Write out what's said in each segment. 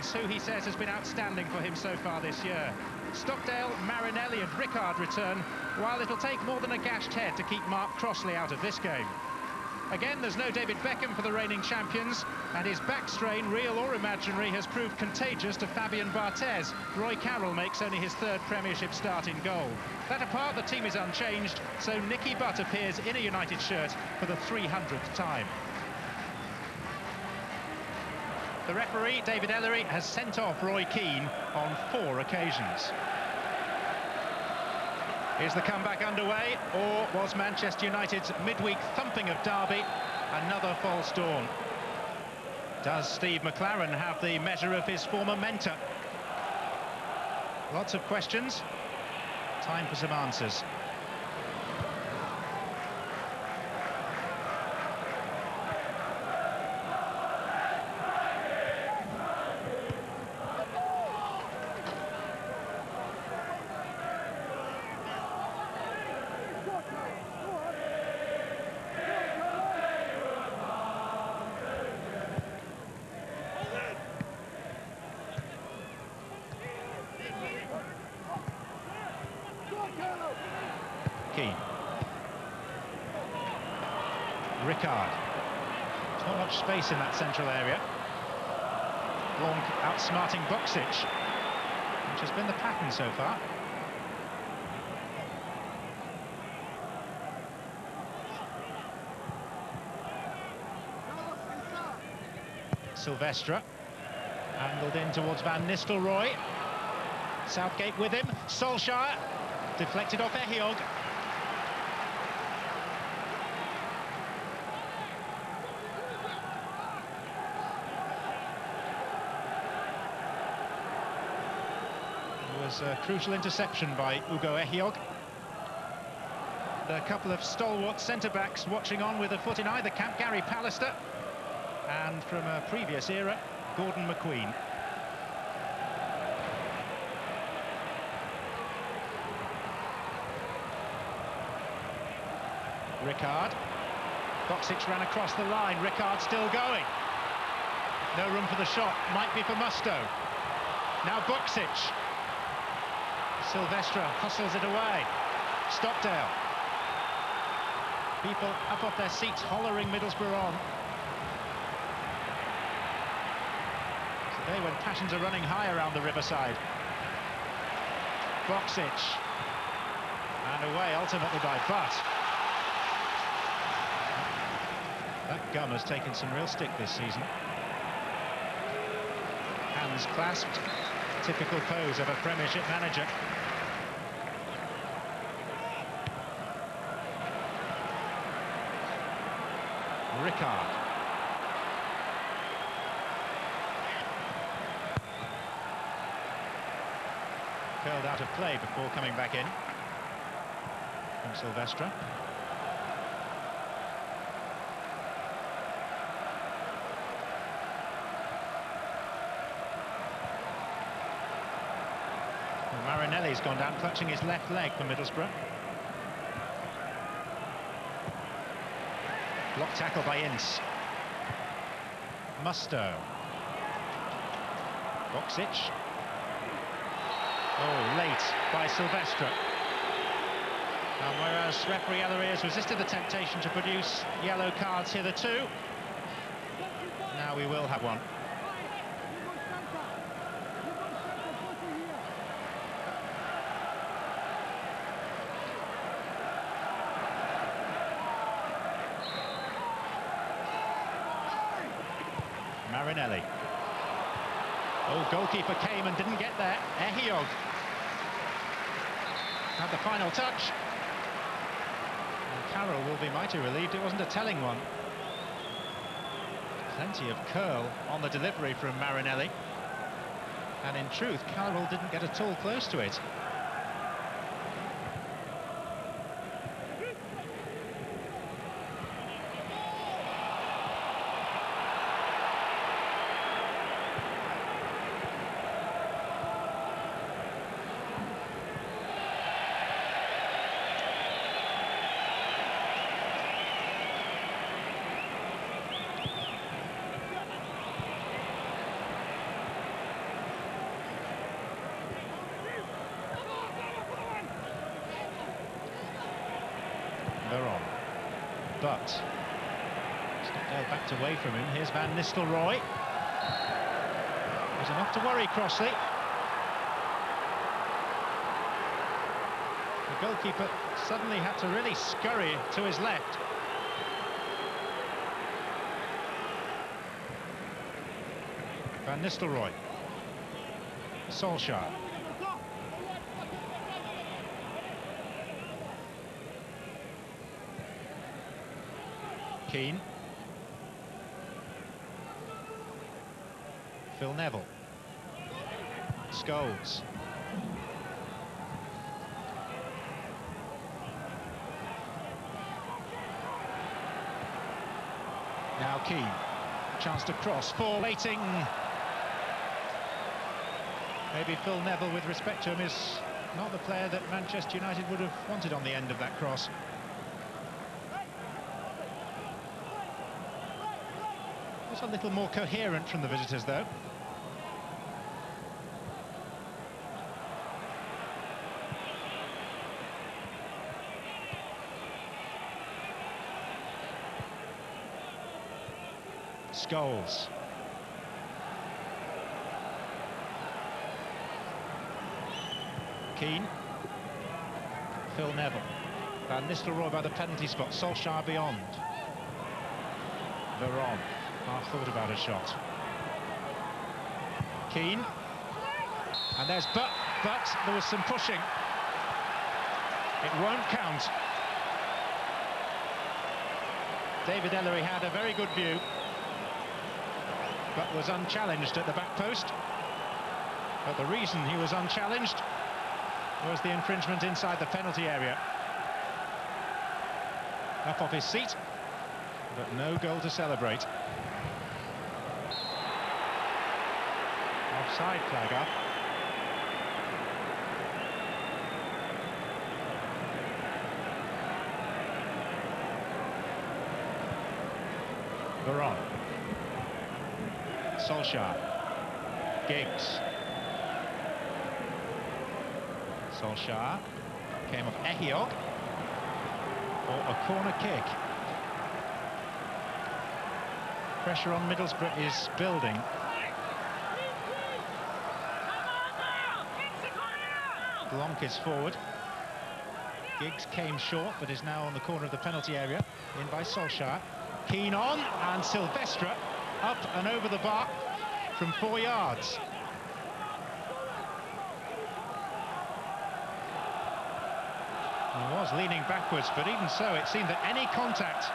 mentions who he says has been outstanding for him so far this year. Stockdale, Marinelli and Rickard return, while it'll take more than a gashed head to keep Mark Crossley out of this game. Again, there's no David Beckham for the reigning champions, and his back strain, real or imaginary, has proved contagious to Fabian Barthez. Roy Carroll makes only his third Premiership start in goal. That apart, the team is unchanged, so Nicky Butt appears in a United shirt for the 300th time. The referee, David Ellery, has sent off Roy Keane on 4 occasions. Is the comeback underway, or was Manchester United's midweek thumping of Derby another false dawn? Does Steve McClaren have the measure of his former mentor? Lots of questions. Time for some answers. Keane. Rickard. There's not much space in that central area. Blanc outsmarting Boksic, which has been the pattern so far. Silvestre. Angled in towards Van Nistelrooy. Southgate with him. Solskjaer. Deflected off Ehiog. It was a crucial interception by Ugo Ehiog. A couple of stalwart centre-backs watching on with a foot in either camp. Gary Pallister and, from a previous era, Gordon McQueen. Rickard. Boksic ran across the line. Rickard still going. No room for the shot. Might be for Musto. Now Boksic. Silvestre hustles it away. Stockdale. People up off their seats hollering Middlesbrough on. Today when passions are running high around the riverside. Boksic. And away ultimately by Butt. That gum has taken some real stick this season. Hands clasped, typical pose of a Premiership manager. Rickard. Curled out of play before coming back in from Silvestre. Marinelli's gone down, clutching his left leg for Middlesbrough. Block tackle by Ince. Musto. Boksic. Oh, late by Silvestre. And whereas referee Ellery has resisted the temptation to produce yellow cards hitherto, now we will have one. Marinelli. Oh, goalkeeper came and didn't get there. Ehiog had the final touch. And Carroll will be mighty relieved it wasn't a telling one. Plenty of curl on the delivery from Marinelli. And in truth, Carroll didn't get at all close to it. Veron. But Stockdale backed away from him. Here's Van Nistelrooy. There's enough to worry Crossley. The goalkeeper suddenly had to really scurry to his left. Van Nistelrooy. Solskjaer. Keane. Phil Neville. Scholes. Now Keane. Chance to cross. For waiting. Maybe Phil Neville, with respect to him, is not the player that Manchester United would have wanted on the end of that cross. Was a little more coherent from the visitors, though. Scholes. Keane. Phil Neville. Van Nistelrooy by the penalty spot. Solskjaer beyond. Veron. Half thought about a shot. Keane. And there's but there was some pushing. It won't count. David Ellery had a very good view, but was unchallenged at the back post. But the reason he was unchallenged was the infringement inside the penalty area. Up off his seat, but no goal to celebrate. Offside flag up. Veron. Solskjaer. Giggs. Solskjaer. Came off Ehiog. For a corner kick. Pressure on Middlesbrough is building. Blanc is forward. Giggs came short, but is now on the corner of the penalty area. In by Solskjaer. Keane on, and Silvestre up and over the bar from 4 yards. He was leaning backwards, but even so, it seemed that any contact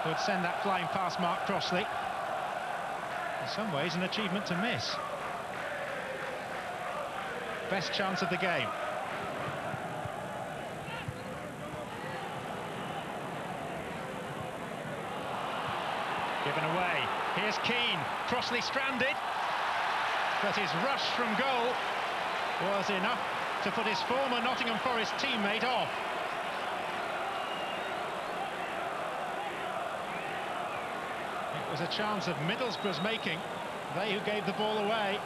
would send that flying past Mark Crossley. In some ways, an achievement to miss. Best chance of the game. Given away. Here's Keane. Crossley stranded. But his rush from goal was enough to put his former Nottingham Forest teammate off. It was a chance of Middlesbrough's making. They who gave the ball away.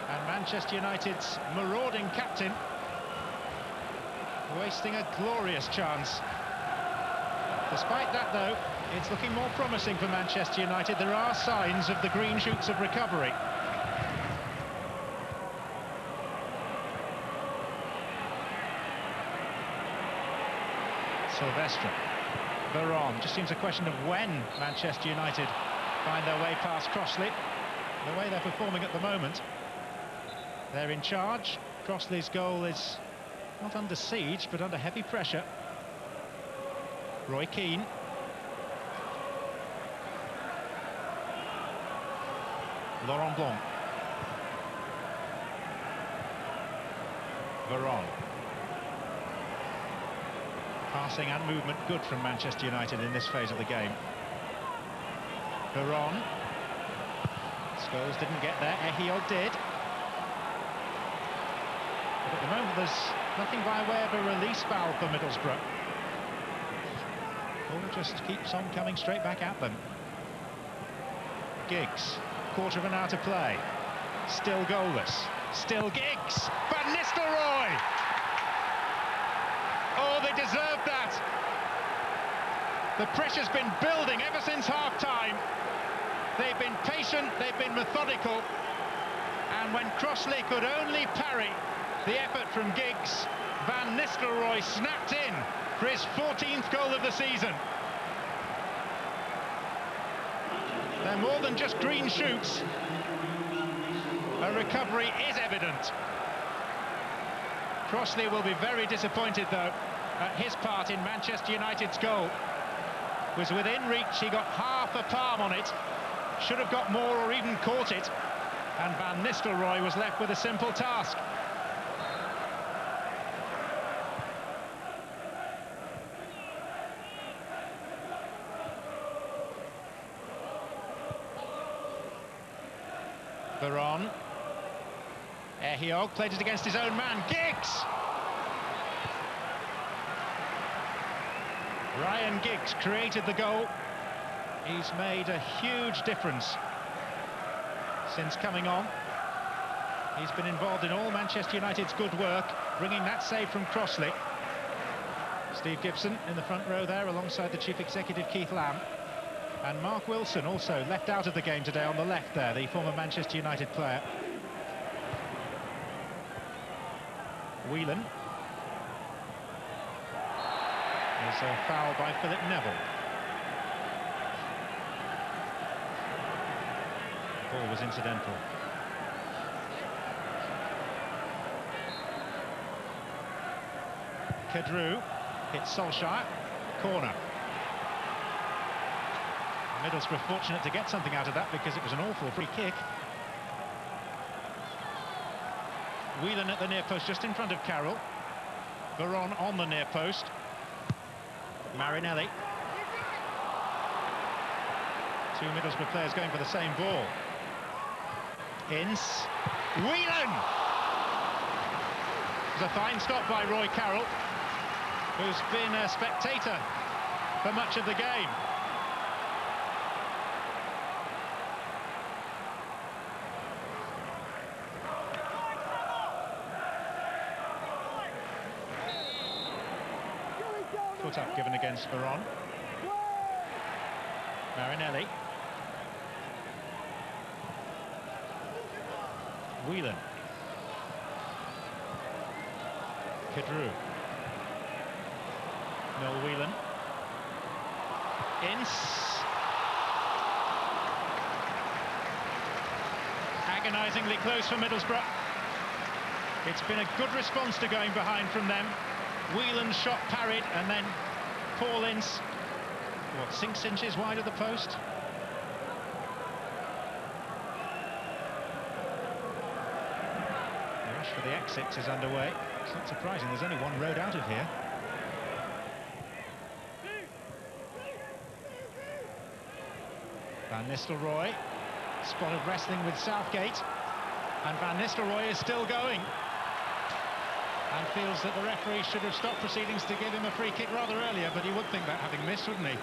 And Manchester United's marauding captain wasting a glorious chance. Despite that, though, it's looking more promising for Manchester United. There are signs of the green shoots of recovery. Silvestre. Veron. Just seems a question of when Manchester United find their way past Crossley. The way they're performing at the moment. They're in charge. Crossley's goal is not under siege, but under heavy pressure. Roy Keane. Laurent Blanc. Veron. Passing and movement good from Manchester United in this phase of the game. Veron. Scholes didn't get there, Ehiog did. But at the moment there's nothing by way of a release valve for Middlesbrough. Ball just keeps on coming straight back at them. Giggs, quarter of an hour to play. Still goalless. Still Giggs. Van Nistelrooy! Oh, they deserved that! The pressure's been building ever since half-time. They've been patient, they've been methodical, and when Crossley could only parry the effort from Giggs, Van Nistelrooy snapped in for his 14th goal of the season. They're more than just green shoots. A recovery is evident. Crossley will be very disappointed, though, at his part in Manchester United's goal. Was within reach, he got half a palm on it, should have got more or even caught it, and Van Nistelrooy was left with a simple task. Veron. Ehiog played it against his own man, Giggs! Ryan Giggs created the goal. He's made a huge difference since coming on. He's been involved in all Manchester United's good work, bringing that save from Crossley. Steve Gibson in the front row there, alongside the Chief Executive Keith Lamb. And Mark Wilson also left out of the game today on the left there, the former Manchester United player. Whelan. There's a foul by Philip Neville. The ball was incidental. Kedru hits Solskjaer. Corner. Middlesbrough fortunate to get something out of that because it was an awful free kick. Whelan at the near post, just in front of Carroll. Veron on the near post. Marinelli. Two Middlesbrough players going for the same ball. Ince. Whelan! It was a fine stop by Roy Carroll, who's been a spectator for much of the game. Foot up given against Veron. Marinelli. Whelan. Kedru. Noel Whelan. Ince. Agonisingly close for Middlesbrough. It's been a good response to going behind from them. Whelan's shot parried, and then Paul Ince, 6 inches wide of the post. The rush for the exits is underway. It's not surprising, there's only one road out of here. Van Nistelrooy, spotted wrestling with Southgate, and Van Nistelrooy is still going. And feels that the referee should have stopped proceedings to give him a free kick rather earlier, but he would think that having missed, wouldn't he?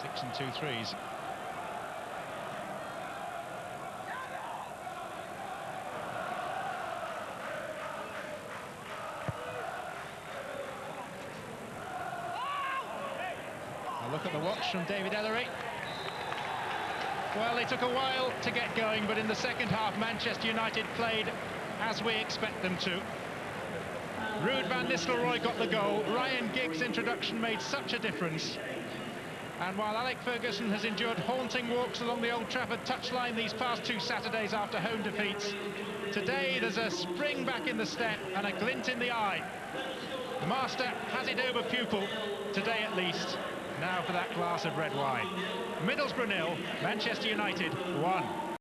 6 and 2 threes. A look at the watch from David Ellery. Well, it took a while to get going, but in the second half, Manchester United played as we expect them to. Ruud van Nistelrooy got the goal. Ryan Giggs' introduction made such a difference. And while Alec Ferguson has endured haunting walks along the Old Trafford touchline these past 2 Saturdays after home defeats, today there's a spring back in the step and a glint in the eye. Master has it over pupil, today at least. Now for that glass of red wine. Middlesbrough 0, Manchester United 1.